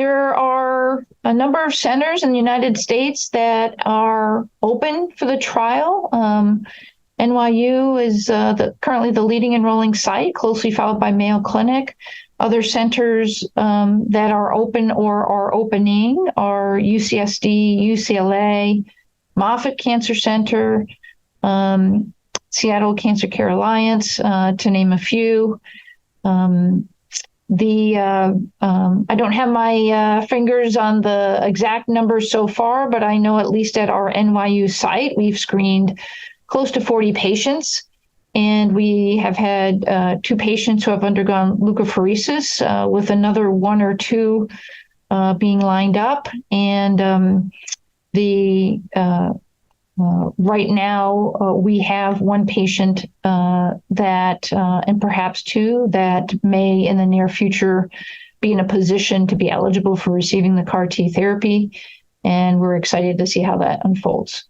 There are a number of centers in the United States that are open for the trial. NYU is currently the leading enrolling site, closely followed by Mayo Clinic. Other centers that are open or are opening are UCSD, UCLA, Moffitt Cancer Center, Seattle Cancer Care Alliance, to name a few. I don't have my fingers on the exact numbers so far, but I know at least at our NYU site, we've screened close to 40 patients. And we have had 2 patients who have undergone leukapheresis, with another 1 or 2 being lined up. And right now, we have 1 patient that, and perhaps 2, that may in the near future be in a position to be eligible for receiving the CAR T therapy. And we're excited to see how that unfolds.